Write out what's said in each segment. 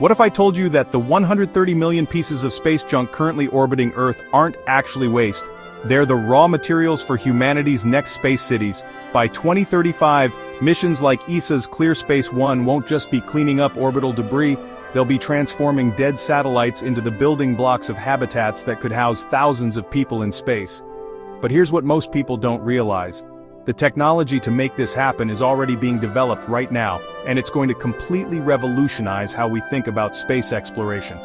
What if I told you that the 130 million pieces of space junk currently orbiting Earth aren't actually waste? They're the raw materials for humanity's next space cities. By 2035, missions like ESA's Clear Space 1 won't just be cleaning up orbital debris, they'll be transforming dead satellites into the building blocks of habitats that could house thousands of people in space. But here's what most people don't realize. The technology to make this happen is already being developed right now, and it's going to completely revolutionize how we think about space exploration.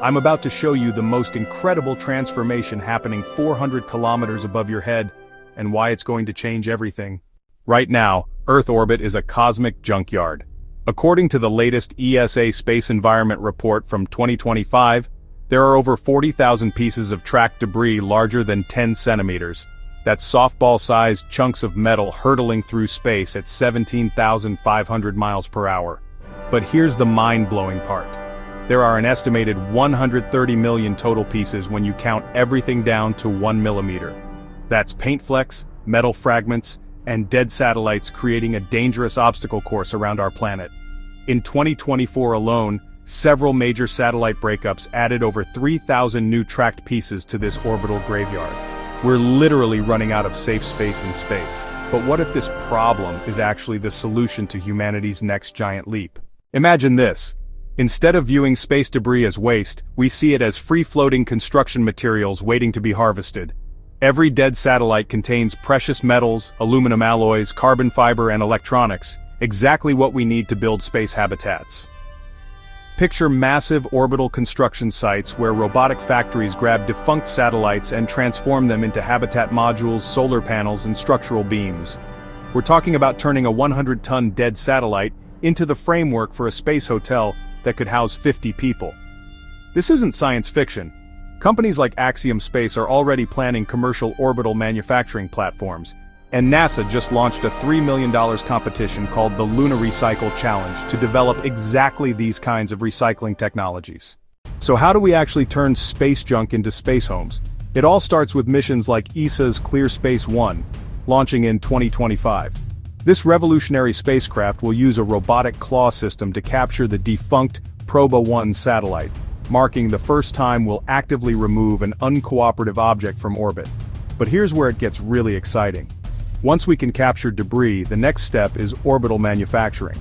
I'm about to show you the most incredible transformation happening 400 kilometers above your head, and why it's going to change everything. Right now, Earth orbit is a cosmic junkyard. According to the latest ESA Space Environment Report from 2025, there are over 40,000 pieces of tracked debris larger than 10 centimeters. That's softball-sized chunks of metal hurtling through space at 17,500 miles per hour. But here's the mind-blowing part. There are an estimated 130 million total pieces when you count everything down to 1 millimeter. That's paint flecks, metal fragments, and dead satellites creating a dangerous obstacle course around our planet. In 2024 alone, several major satellite breakups added over 3,000 new tracked pieces to this orbital graveyard. We're literally running out of safe space in space. But what if this problem is actually the solution to humanity's next giant leap? Imagine this. Instead of viewing space debris as waste, we see it as free-floating construction materials waiting to be harvested. Every dead satellite contains precious metals, aluminum alloys, carbon fiber, and electronics, exactly what we need to build space habitats. Picture massive orbital construction sites where robotic factories grab defunct satellites and transform them into habitat modules, solar panels, and structural beams. We're talking about turning a 100-ton dead satellite into the framework for a space hotel that could house 50 people. This isn't science fiction. Companies like Axiom Space are already planning commercial orbital manufacturing platforms, and NASA just launched a $3 million competition called the Lunar Recycle Challenge to develop exactly these kinds of recycling technologies. So how do we actually turn space junk into space homes? It all starts with missions like ESA's Clear Space 1, launching in 2025. This revolutionary spacecraft will use a robotic claw system to capture the defunct Proba 1 satellite, marking the first time we'll actively remove an uncooperative object from orbit. But here's where it gets really exciting. Once we can capture debris, the next step is orbital manufacturing.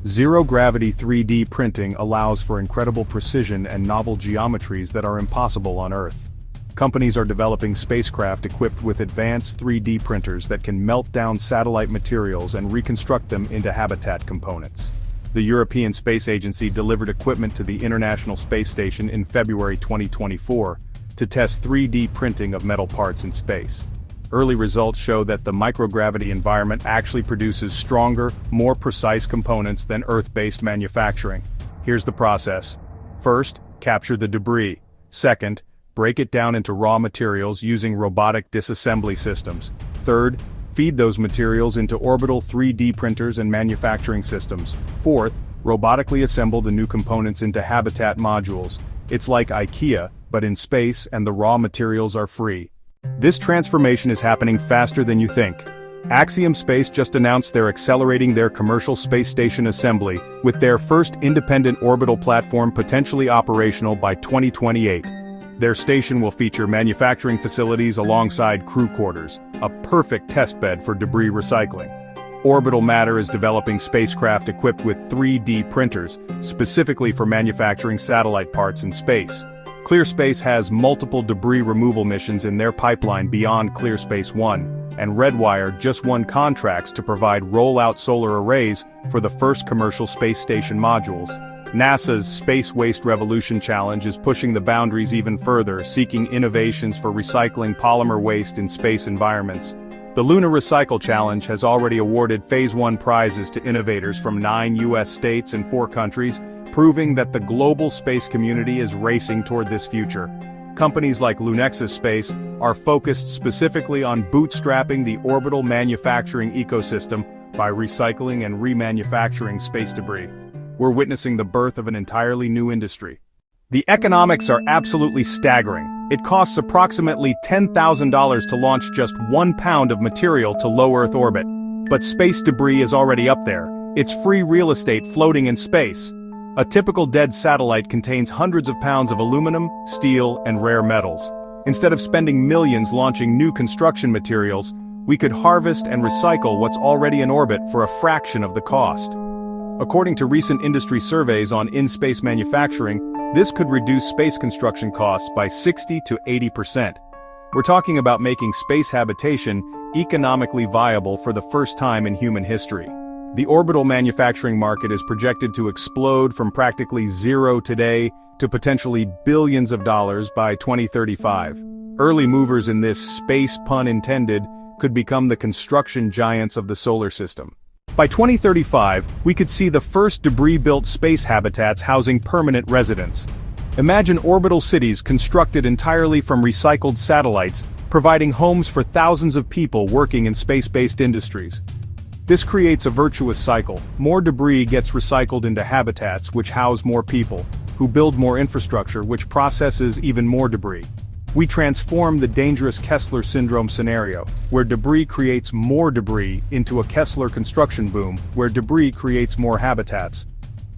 Zero-gravity 3D printing allows for incredible precision and novel geometries that are impossible on Earth. Companies are developing spacecraft equipped with advanced 3D printers that can melt down satellite materials and reconstruct them into habitat components. The European Space Agency delivered equipment to the International Space Station in February 2024 to test 3D printing of metal parts in space. Early results show that the microgravity environment actually produces stronger, more precise components than Earth-based manufacturing. Here's the process. First, capture the debris. Second, break it down into raw materials using robotic disassembly systems. Third, feed those materials into orbital 3D printers and manufacturing systems. Fourth, robotically assemble the new components into habitat modules. It's like IKEA, but in space, and the raw materials are free. This transformation is happening faster than you think. Axiom Space just announced they're accelerating their commercial space station assembly, with their first independent orbital platform potentially operational by 2028. Their station will feature manufacturing facilities alongside crew quarters, a perfect testbed for debris recycling. Orbital Matter is developing spacecraft equipped with 3D printers, specifically for manufacturing satellite parts in space. ClearSpace has multiple debris removal missions in their pipeline beyond ClearSpace 1, and Redwire just won contracts to provide rollout solar arrays for the first commercial space station modules. NASA's Space Waste Revolution Challenge is pushing the boundaries even further, seeking innovations for recycling polymer waste in space environments. The Lunar Recycle Challenge has already awarded Phase 1 prizes to innovators from 9 U.S. states and 4 countries, proving that the global space community is racing toward this future. Companies like Lunexus Space are focused specifically on bootstrapping the orbital manufacturing ecosystem by recycling and remanufacturing space debris. We're witnessing the birth of an entirely new industry. The economics are absolutely staggering. It costs approximately $10,000 to launch just 1 pound of material to low Earth orbit. But space debris is already up there. It's free real estate floating in space. A typical dead satellite contains hundreds of pounds of aluminum, steel, and rare metals. Instead of spending millions launching new construction materials, we could harvest and recycle what's already in orbit for a fraction of the cost. According to recent industry surveys on in-space manufacturing, this could reduce space construction costs by 60 to 80%. We're talking about making space habitation economically viable for the first time in human history. The orbital manufacturing market is projected to explode from practically zero today to potentially billions of dollars by 2035. Early movers in this space, pun intended, could become the construction giants of the solar system. By 2035, we could see the first debris-built space habitats housing permanent residents. Imagine orbital cities constructed entirely from recycled satellites, providing homes for thousands of people working in space-based industries. This creates a virtuous cycle. More debris gets recycled into habitats which house more people, who build more infrastructure which processes even more debris. We transform the dangerous Kessler syndrome scenario, where debris creates more debris, into a Kessler construction boom, where debris creates more habitats.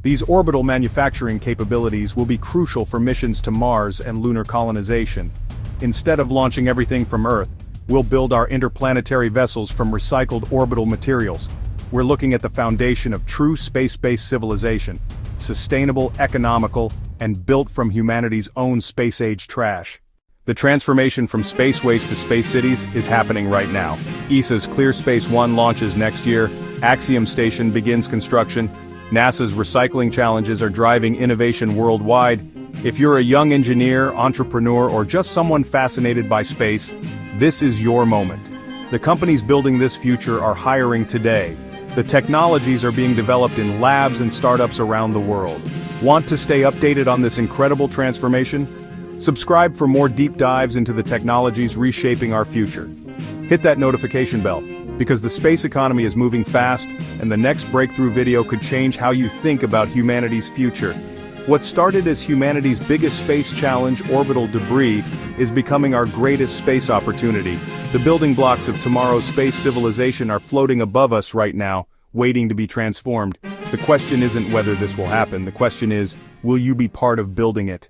These orbital manufacturing capabilities will be crucial for missions to Mars and lunar colonization. Instead of launching everything from Earth, we'll build our interplanetary vessels from recycled orbital materials. We're looking at the foundation of true space-based civilization, sustainable, economical, and built from humanity's own space-age trash. The transformation from space waste to space cities is happening right now. ESA's Clear Space One launches next year, Axiom Station begins construction, NASA's recycling challenges are driving innovation worldwide. If you're a young engineer, entrepreneur, or just someone fascinated by space, this is your moment. The companies building this future are hiring today. The technologies are being developed in labs and startups around the world. Want to stay updated on this incredible transformation? Subscribe for more deep dives into the technologies reshaping our future. Hit that notification bell, because the space economy is moving fast, and the next breakthrough video could change how you think about humanity's future. What started as humanity's biggest space challenge, orbital debris, is becoming our greatest space opportunity. The building blocks of tomorrow's space civilization are floating above us right now, waiting to be transformed. The question isn't whether this will happen, the question is, will you be part of building it?